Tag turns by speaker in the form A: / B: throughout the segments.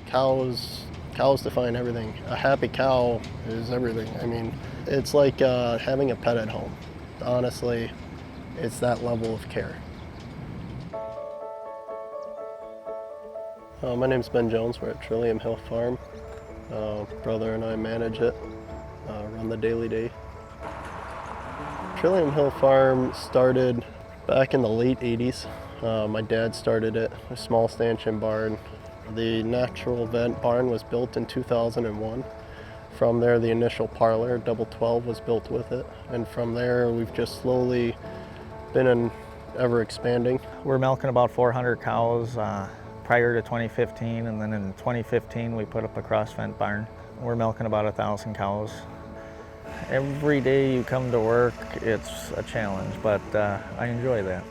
A: Cows define everything. A happy cow is everything. I mean, it's like having a pet at home. Honestly, it's that level of care. My name's Ben Jones. We're at Trillium Hill Farm. Brother and I manage it, run the daily day. Trillium Hill Farm started back in the late 80s. My dad started it, a small stanchion barn. The natural vent barn was built in 2001. From there, the initial parlor, double 12, was built with it. And from there, we've just slowly been ever expanding.
B: We're milking about 400 cows prior to 2015, and then in 2015, we put up a cross vent barn. We're milking about 1,000 cows. Every day you come to work, it's a challenge, but I enjoy that.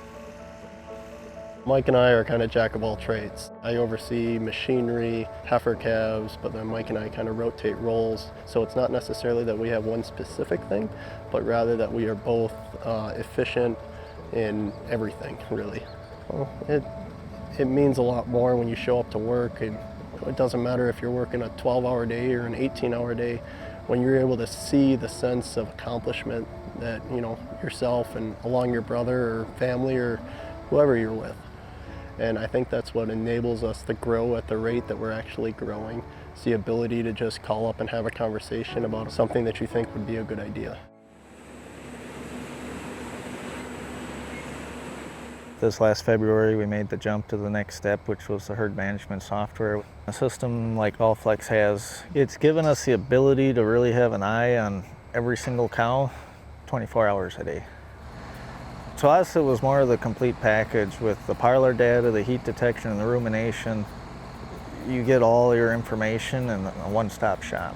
A: Mike and I are kind of jack of all trades. I oversee machinery, heifer calves, but then Mike and I kind of rotate roles. So it's not necessarily that we have one specific thing, but rather that we are both efficient in everything, really. Well, it means a lot more when you show up to work, and it doesn't matter if you're working a 12-hour day or an 18-hour day. When you're able to see the sense of accomplishment that, you know, yourself and along your brother or family or whoever you're with. And I think that's what enables us to grow at the rate that we're actually growing. It's the ability to just call up and have a conversation about something that you think would be a good idea.
B: This last February, we made the jump to the next step, which was the herd management software. A system like Allflex has, it's given us the ability to really have an eye on every single cow 24 hours a day. To us, it was more of the complete package with the parlor data, the heat detection, and the rumination. You get all your information in a one-stop shop.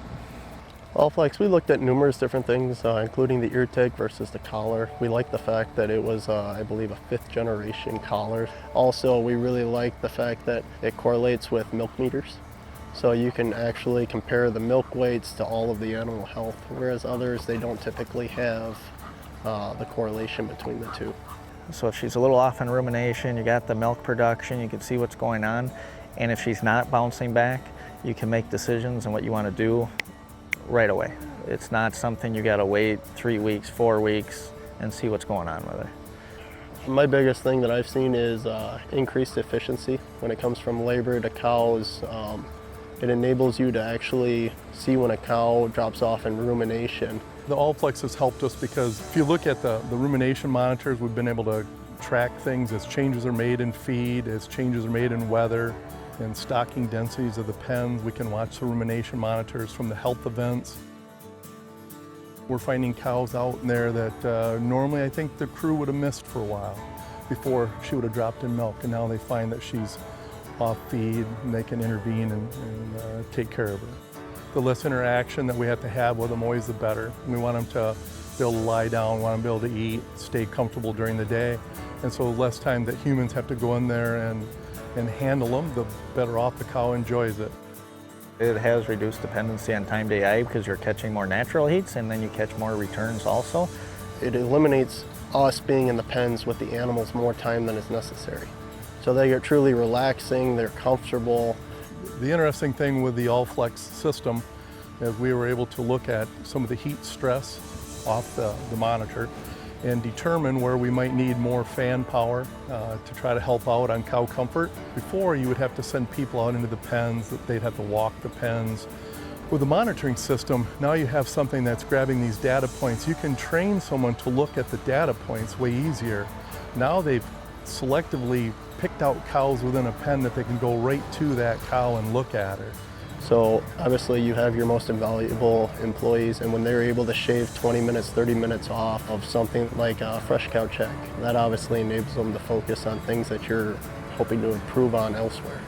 A: Allflex, we looked at numerous different things, including the ear tag versus the collar. We liked the fact that it was, I believe, a 5th generation collar. Also, we really liked the fact that it correlates with milk meters. So you can actually compare the milk weights to all of the animal health, whereas others, they don't typically have the correlation between the two.
B: So if she's a little off in rumination, you got the milk production, you can see what's going on. And if she's not bouncing back, you can make decisions on what you want to do right away. It's not something you got to wait 3 weeks, 4 weeks and see what's going on with her.
A: My biggest thing that I've seen is increased efficiency when it comes from labor to cows. It enables you to actually see when a cow drops off in rumination.
C: The Allflex has helped us because if you look at the rumination monitors, we've been able to track things as changes are made in feed, as changes are made in weather, and stocking densities of the pens. We can watch the rumination monitors from the health events. We're finding cows out in there that normally I think the crew would have missed for a while before she would have dropped in milk, and now they find that she's off feed and they can intervene and take care of her. The less interaction that we have to have with them, always the better. We want them to be able to lie down, we want them to be able to eat, stay comfortable during the day. And so the less time that humans have to go in there and handle them, the better off the cow enjoys it.
B: It has reduced dependency on time day eye because you're catching more natural heats and then you catch more returns also.
A: It eliminates us being in the pens with the animals more time than is necessary. So they are truly relaxing, they're comfortable.
C: The interesting thing with the Allflex system is we were able to look at some of the heat stress off the monitor and determine where we might need more fan power to try to help out on cow comfort. Before, you would have to send people out into the pens, that they'd have to walk the pens. With the monitoring system, now you have something that's grabbing these data points. You can train someone to look at the data points way easier. Now they've selectively picked out cows within a pen that they can go right to that cow and look at her.
A: So obviously you have your most invaluable employees, and when they're able to shave 20 minutes, 30 minutes off of something like a fresh cow check, that obviously enables them to focus on things that you're hoping to improve on elsewhere.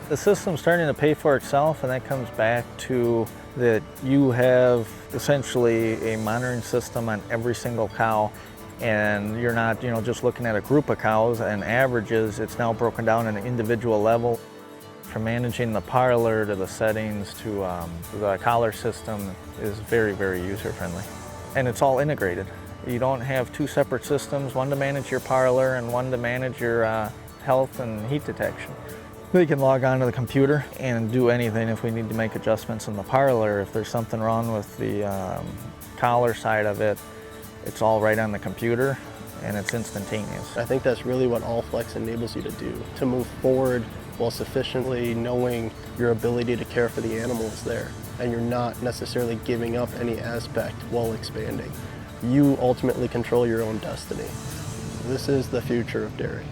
B: The system's starting to pay for itself, and that comes back to that you have essentially a monitoring system on every single cow, and you're not just looking at a group of cows and averages. It's now broken down at an individual level. From managing the parlor to the settings to the collar system is very, very user-friendly. And it's all integrated. You don't have two separate systems, one to manage your parlor and one to manage your health and heat detection. They can log on to the computer and do anything. If we need to make adjustments in the parlor, if there's something wrong with the collar side of it, it's all right on the computer and it's instantaneous.
A: I think that's really what Allflex enables you to do, to move forward while sufficiently knowing your ability to care for the animal is there, and you're not necessarily giving up any aspect while expanding. You ultimately control your own destiny. This is the future of dairy.